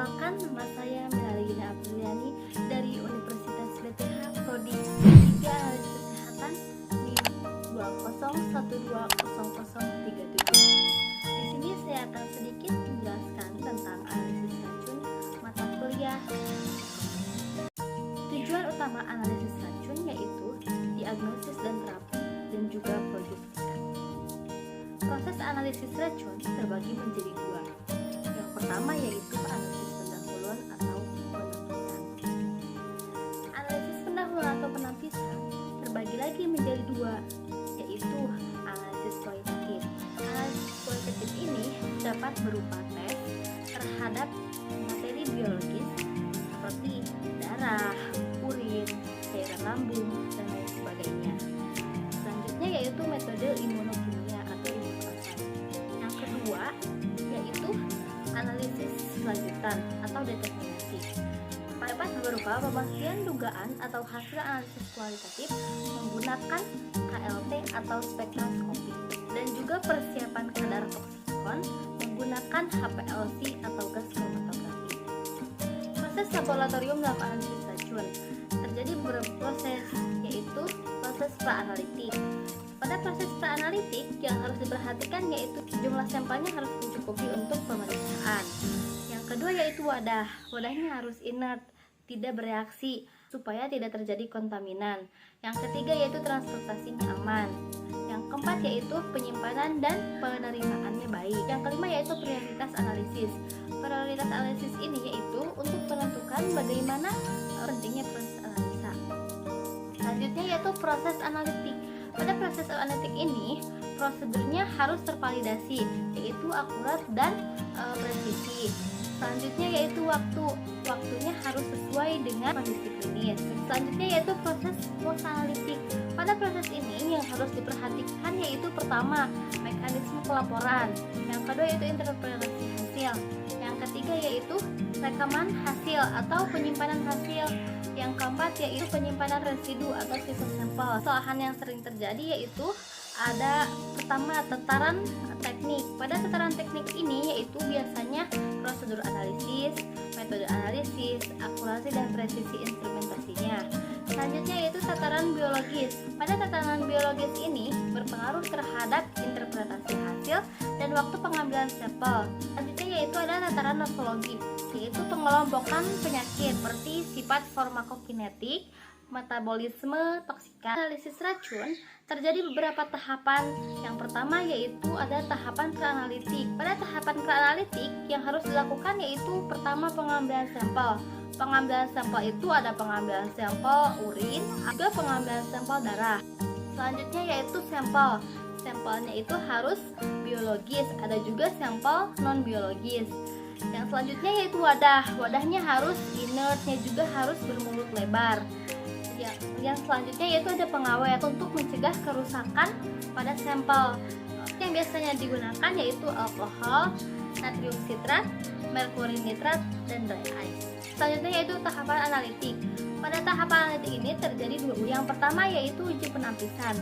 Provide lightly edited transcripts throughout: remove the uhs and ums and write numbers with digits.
Perkenalkan, nama saya Melalina Apriliani dari Universitas BTH Prodi 3 Analisis Kesehatan NIM 201200037. Di sini saya akan sedikit menjelaskan tentang analisis racun mata kuliah. Tujuan utama analisis racun yaitu diagnosis dan terapi dan juga profilaksi. Proses analisis racun terbagi menjadi dua. Yang pertama yaitu analisis pendahuluan atau penampisan. Analisis pendahuluan atau penampisan terbagi lagi menjadi dua, yaitu analisis kualitatif. Analisis kualitatif ini dapat berupa tes terhadap materi biologis seperti darah, urin, cairan lambung, dan lain sebagainya. Selanjutnya yaitu metode imunokimia atau imunosai. Yang kedua yaitu analisis lanjutan atau determinasi. Dapat berupa pemastian dugaan atau hasil analisis kualitatif menggunakan KLT atau spektroskopi, dan juga persiapan kadar toksikon menggunakan HPLC atau gas kromatografi. Proses laboratorium dalam analisis racun terjadi beberapa proses, yaitu proses praanalitik. Pada proses praanalitik yang harus diperhatikan yaitu jumlah sampelnya harus mencukupi untuk pemeriksaan. Yang kedua yaitu wadah. Wadahnya harus inert, tidak bereaksi supaya tidak terjadi kontaminan. Yang ketiga yaitu transportasinya aman. Yang keempat yaitu penyimpanan dan penerimaannya baik. Yang kelima yaitu prioritas analisis. Prioritas analisis ini yaitu untuk menentukan bagaimana pentingnya proses analisa. Selanjutnya yaitu proses analitik. Pada proses analitik ini, prosedurnya harus tervalidasi, yaitu akurat dan presisi. Selanjutnya yaitu waktunya harus sesuai dengan kondisi klinis. Selanjutnya yaitu proses post-analitik. Pada proses ini yang harus diperhatikan yaitu pertama, mekanisme pelaporan. Yang kedua yaitu interpretasi hasil. Yang ketiga yaitu rekaman hasil atau penyimpanan hasil. Yang keempat yaitu penyimpanan residu atau sisa sampel. Kesalahan yang sering terjadi yaitu ada pertama tataran teknik. Pada tataran teknik ini yaitu biasanya prosedur analisis, metode analisis, akurasi dan presisi instrumentasinya. Selanjutnya yaitu tataran biologis. Pada tataran biologis ini berpengaruh terhadap interpretasi hasil dan waktu pengambilan sampel. Selanjutnya yaitu ada tataran nosologi, yaitu pengelompokan penyakit seperti sifat farmakokinetik, metabolisme, toksika. Analisis racun terjadi beberapa tahapan. Yang pertama yaitu ada tahapan praanalitik. Pada tahapan praanalitik yang harus dilakukan yaitu pertama pengambilan sampel. Pengambilan sampel itu ada pengambilan sampel urin, juga pengambilan sampel darah. Selanjutnya yaitu sampel. Sampelnya itu harus biologis, ada juga sampel non biologis. Yang selanjutnya yaitu wadah. Wadahnya harus inertnya juga harus bermulut lebar. Yang selanjutnya yaitu ada pengawet untuk mencegah kerusakan pada sampel. Yang biasanya digunakan yaitu alkohol, natrium sitrat, merkuri nitrat, dan dry ice. Selanjutnya yaitu tahapan analitik. Pada tahapan analitik ini terjadi dua. Yang pertama yaitu uji penampisan.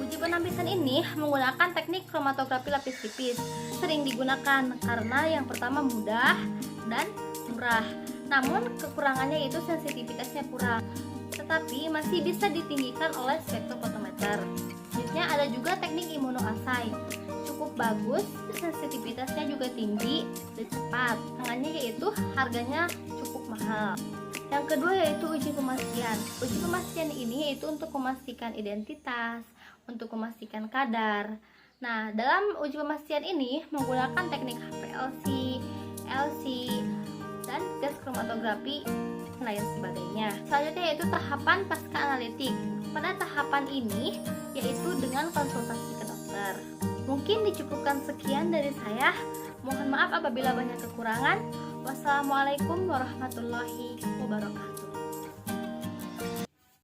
Uji penampisan ini menggunakan teknik kromatografi lapis tipis. Sering digunakan karena yang pertama mudah dan murah. Namun kekurangannya itu sensitivitasnya kurang, tetapi masih bisa ditinggikan oleh spektrofotometer. Selanjutnya ada juga teknik imunoassay. Cukup bagus, sensitivitasnya juga tinggi dan cepat. Tangannya yaitu harganya cukup mahal. Yang kedua yaitu uji pemastian. Uji pemastian ini yaitu untuk memastikan identitas, untuk memastikan kadar. Nah, dalam uji pemastian ini menggunakan teknik HPLC, LC, dan gas kromatografi lain sebagainya. Selanjutnya yaitu tahapan pasca analitik. Pada tahapan ini yaitu dengan konsultasi ke dokter. Mungkin dicukupkan sekian dari saya. Mohon maaf apabila banyak kekurangan. Wassalamualaikum warahmatullahi wabarakatuh.